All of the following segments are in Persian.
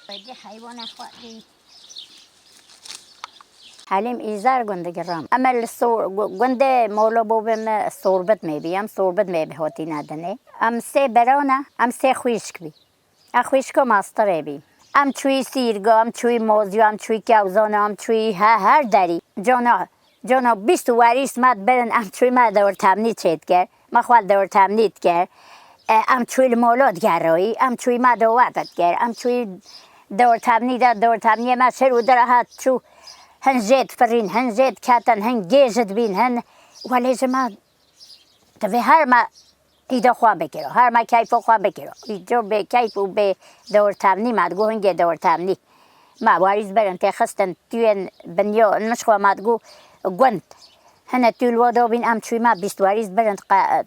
دی حیوان خواهدی حلیم ایزار گنده گرام امل گنده مولا بوبم صوربت میبیم صوربت میبهاتی ندنه ام سه برانه ام سه خویشک بی اخویشکو ماستره بی ام چوی سیرگا ام چوی موزیو ام چوی کوزانه ام چوی هر دری جانا 20 واریس مد برن ام چوی ما دور تمنیت چید گر ما خوال دور تمنیت گر ام چوی المولاد گرایی ام چوی ما دواتت گر ام چوی دور تمنی ما شروع درهات چو هن زيت فرين هن زيت كاتن هن جيزد بين هن ولازم ما تبي هر ما ایده خواه بکرو هر ما کیف خواه بکرو ایجا به کیف و به دور تمنی مدگو هنگه دور تمنی ما واریز برن که خستن توی بنیا نشخوا مدگو گوند هنه توی الوادا بین ام چوی ما 20 واریز برن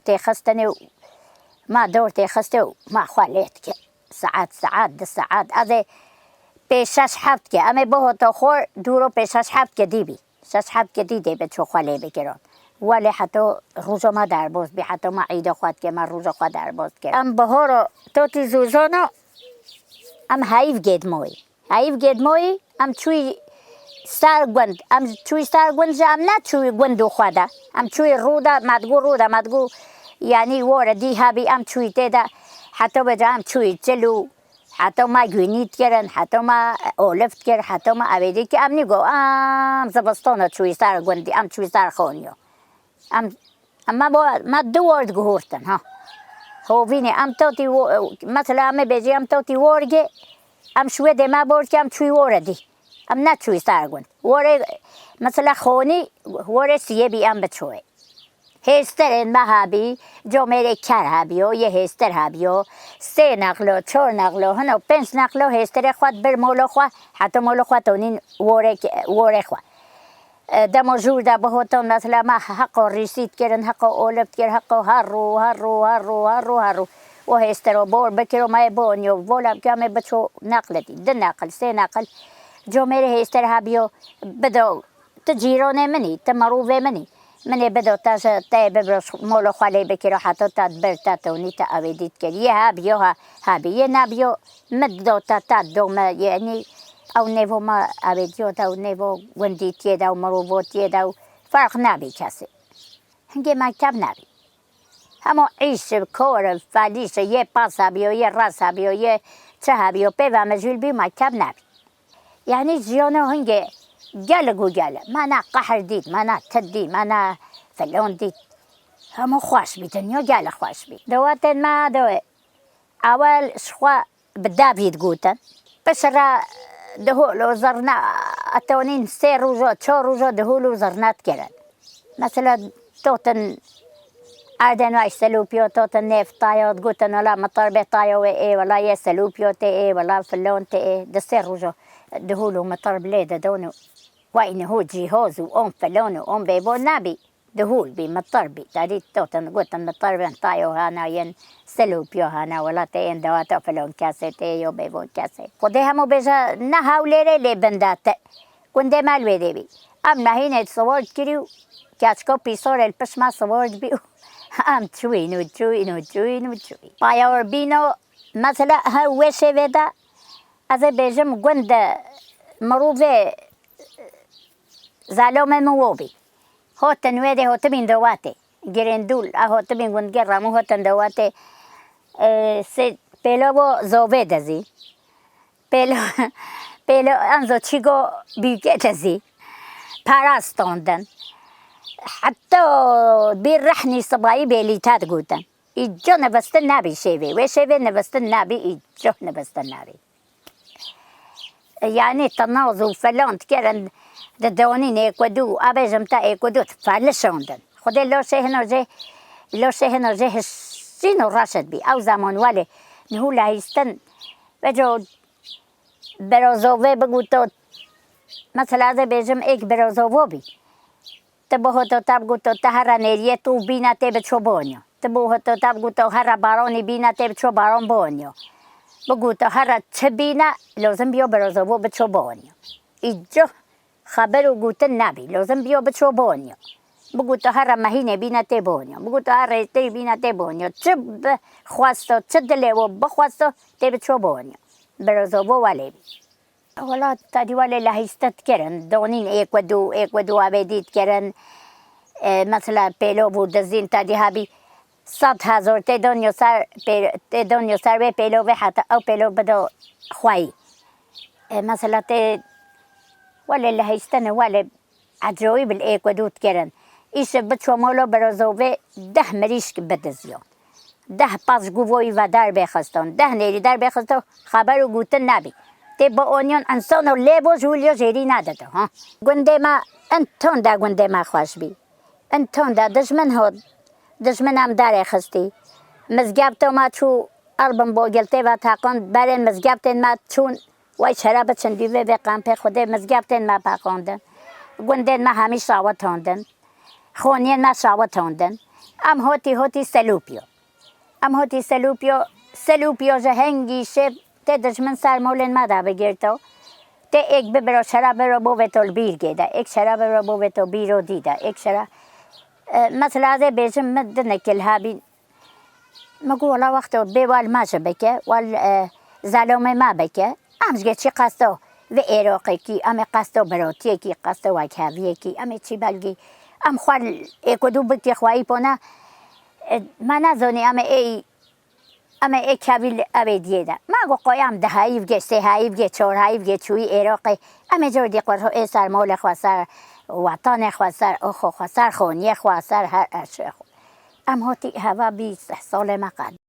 تی خستن ما دور تی خسته ما خواه لیت که ساعت 10 ساعت از 6 7 که اما با تا خور دورو 6 7 که دی بی 6 7 که دی به چو خاله بکران ولی حتی روزا ما در باز بی حتی ما عیده خواهد که من روزا خواهد در باز کرد ام بهارا تا تی زوزانا ام حیف گید موی ام چوی سر گوند جا ام نه چوی گوندو خواهده ام چوی رودا مدگو یعنی واره دی ها بی ام چوی تیده حتی بجا ام چوی چلو حتی ما گوینیت کردن حتی ما اولفت کرد حتی ما اویدی که ام نگو ام زبستانه چوی سر گوندی ام چوی سر خونیو ما دو ورد گهورتن ها هوینه ام تاتی مثلا ام بیجی ام تاتی ورگه ام شوی ده ما برد که ام چوی وردی ام نه چوی سر گوند ور مثلا خونی ور سیه بی ام بچوی هستر ما هبی جامعه کر هبیو یه هستر هبیو 3 نقل 4 نقل هنو 5 نقل هستر خود بر مولا خوا حتی مولا خوا تونین وره خوا دم جور ده بهتون مثلا ما حق ریسید کردن حق اولفت کرد حق هر و هستر بار بکرو ما بانیو ولم که همه بچو نقل دی 2 نقل 3 نقل جامعه هستر هبیو بدو تجیرانه منی تمروه منی منی بدو تاش تای ببرش مولا خاله بکرو حتی تاد بر تاتونی تا اویدید کرد یه هبیو یه نبیو مدو تا دوم یعنی او نیو ما اویدیو تا او نیو گندی تیه و مروو تیه و فرق نبی کسی هنگه مکتب نبی همه عیش کار فلیش یه پاس هبیو یه راس هبیو یه چه هبیو پیو مجول بی مکتب نبی یعنی جیانو هنگه گله من قهر دید من تدید من فلان دید همه خوش بیدن یا گله خوش بید دواتن ما دوه اول شخوا بدابید گوتن بسر دهولو زرنا اتونین 3 روزا 4 روزا دهولو زرنات کرد مثلا توتن اردن وای سلوپیو توتن نفت تایاد گوتن ولا مطر بطایو ای ولا یه سلوپیو تی ای ولا فلان تی ای 3 روزا دهولو مطر بلیده دونو وای هو جهاز و اون فلان و اون بیبو نبی دهول بی مطر بی دارید توتن گوتن مطر بین تایو هانا ین سلوپیو هانا ولا تی این دواتا فلان کسی تی یو بیبو کسی خودی همو بیجا نه هاولیره لی بندات کنده مال بیده بی ام نهینه سوارد کریو کچکا پیسار الپش ما سوارد بیو ام چوی پایاور بینو مثلا ها وشه ویده از بیجم گنده مروفه زالوم موبی هاتن ویده هاتمین دواته گرندول هاتمین گندگر رامو هاتن دواته پیلو با زوبه دزی پیلو انزو چیگو بیگه دزی پراستاندن حتی بیر رحنی صبایی بیلیتات گوتن ایجا نبستن نبی شیوه و شیوه نبستن نبی ایجا نبستن نبی یعنی تناز و فلان تکرن دونین اکودو آبیجم تا اکودو تفرلشاندن خودی لاشه هنرجه حسین و راشد بی او زمان ولی نهو لحیستن بجو برازوه بگو تو مثلا از بیجم ایک برازوه بی تبه تو تب گو تو هر نیریه تو بینا تی بچو بانیو تبه تو تب گو تو هر بارانی بینا تی بچو باران بانیو بگو تو هر چه بینا لازم بیا برازوه بچو بانیو ایجا خبر و گوتن نبی لازم بیا بچو بانیو بگو تو هر مهینه بینا تی بانیو بگو تو هر ریتی بینا تی بانیو چه بخواستو چه دلیو بخواستو تی بچو بانیو برزوبو ولی ولا تادی ولی لهیستت کرن دونین ایک و دو عبیدیت کرن مثلا پیلو بود دزین تادی هابی 100,000 تی دنیا سر به پیلو به حتی او پیلو بدو خواهی مثلا تی ولی لهیستن ولی عجوی بل ایک و دوت کرن ایش بچو مولو برزوبه 10 مریشک بدزیان 10 پاس گووی و در بخستان 10 نیری در بخستان خبرو گوتن نبی تی با اونیان انسانو لیبو جولیو جیری نداده ها گنده ما انتون دا گنده ما خوش بی انتون دا دشمن هم در خستی مزگبت ما چو البم باگلته و تاقان برین مزگبت ما چون وای شراب چندیوه به قمپ خوده مزگبت ما پاقاندن گنده ما همی شاوت هاندن خونین ما شاوت هاندن ام هوتی سلوپیو جهنگی شب ته دشمن سر مولن ما دا بگیرتو ته ایک ببرو شراب رو بو تو بیر گیده ایک شراب رو بو تو بیرو دیده ایک شراب مثلا از بیشم مد نکل هابی مگو والا وقتو بیوال ماشه بکه وال زلومه ما بکه امزگه چی قصدو و ایراقی کی ام قصدو براتی کی قصدو وکاوی کی ام چی بلگی ام خوال ایکو دو بکی خواهی پونه من نزونی ام ای کابیل ابدیه ده ما گو قایم ده هایف گه سه هایف گه چهار هایف گه چوی ایراقی ام جور دی قرار ای سر مال خواسر وطن خواسر اخو خواسر خونی خواسر هر اشیاء ام هاتی هوا 20 سال مقد